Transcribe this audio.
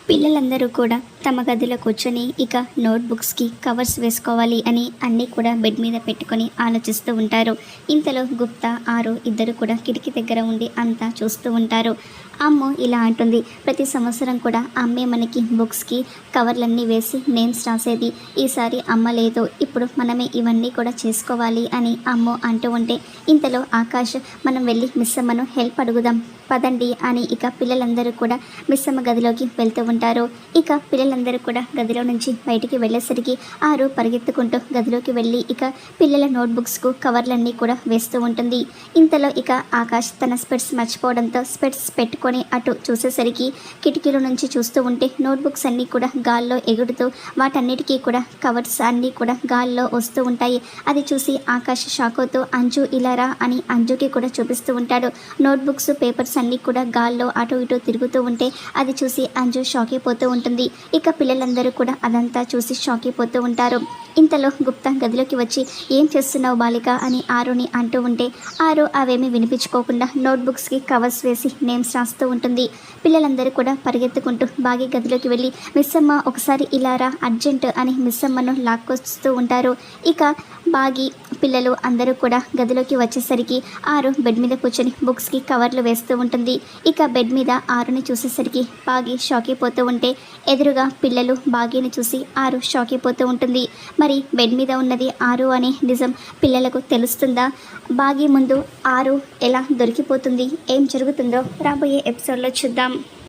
పిల్లలందరూ కూడా తమ గదిలో కూర్చొని ఇక నోట్బుక్స్కి కవర్స్ వేసుకోవాలి అని అన్నీ కూడా బెడ్ మీద పెట్టుకొని ఆలోచిస్తూ ఉంటారు. ఇంతలో గుప్తా ఆరు ఇద్దరు కూడా కిటికీ దగ్గర ఉండి అంతా చూస్తూ ఉంటారు. అమ్మ ఇలా అంటుంది, ప్రతి సంవత్సరం కూడా అమ్మే మనకి బుక్స్కి కవర్లన్నీ వేసి నేమ్స్ రాసేది. ఈసారి అమ్మ లేదు, ఇప్పుడు మనమే ఇవన్నీ కూడా చేసుకోవాలి అని అమ్మ అంటూ ఉంటే ఇంతలో ఆకాష్ మనం వెళ్ళి మిస్ అమ్మను హెల్ప్ అడుగుదాం పదండి అని ఇక పిల్లలందరూ కూడా మిస్ అమ్మ గదిలోకి వెళ్తూ ఉంటారు. ఇక పిల్లలందరూ కూడా గదిలో నుంచి బయటికి వెళ్ళేసరికి ఆరు పరిగెత్తుకుంటూ గదిలోకి వెళ్ళి ఇక పిల్లల నోట్బుక్స్కు కవర్లన్నీ కూడా వేస్తూ ఉంటుంది. ఇంతలో ఇక ఆకాష్ తన స్పెట్స్ మర్చిపోవడంతో స్పెట్స్ పెట్టుకొని అటు చూసేసరికి కిటికీలో నుంచి చూస్తూ ఉంటే నోట్బుక్స్ అన్నీ కూడా గాల్లో ఎగురుతూ వాటన్నిటికీ కూడా కవర్స్ అన్నీ కూడా గాల్లో వస్తూ ఉంటాయి. అది చూసి ఆకాష్ షాక్ అవుతూ అంజు ఇలారా అని అంజుకి కూడా చూపిస్తూ ఉంటాడు. నోట్బుక్స్ పేపర్స్ అన్నీ కూడా గాల్లో అటు ఇటు తిరుగుతూ ఉంటే అది చూసి అంజు షాక్ అయిపోతూ ఉంటుంది. ఇక పిల్లలందరూ కూడా అదంతా చూసి షాక్ అయిపోతూ ఉంటారు. ఇంతలో గుప్తా గదిలోకి వచ్చి ఏం చేస్తున్నావు బాలిక అని ఆరుని అంటూ ఉంటే ఆరు అవేమీ వినిపించుకోకుండా నోట్బుక్స్కి కవర్స్ వేసి నేమ్స్ రాస్తూ ఉంటుంది. పిల్లలందరూ కూడా పరిగెత్తుకుంటూ బాగి గదిలోకి వెళ్ళి మిస్ అమ్మ ఒకసారి ఇలారా అర్జెంట్ అని మిస్ అమ్మను లాక్కొస్తూ ఉంటారు. ఇక బాగి పిల్లలు అందరూ కూడా గదిలోకి వచ్చేసరికి ఆరు బెడ్ మీద కూర్చొని బుక్స్కి కవర్లు వేస్తూ ఉంటుంది. ఇక బెడ్ మీద ఆరుని చూసేసరికి బాగి షాక్ అయిపోతూ ఉంటే ఎదురుగా పిల్లలు బాగిని చూసి ఆరు షాక్ అయిపోతూ ఉంటుంది. మరి బెడ్ మీద ఉన్నది ఆరు అనే నిజం పిల్లలకు తెలుస్తుందా? బాగి ముందు ఆరు ఎలా దొరికిపోతుంది? ఏం జరుగుతుందో రాబోయే ఎపిసోడ్లో చూద్దాం.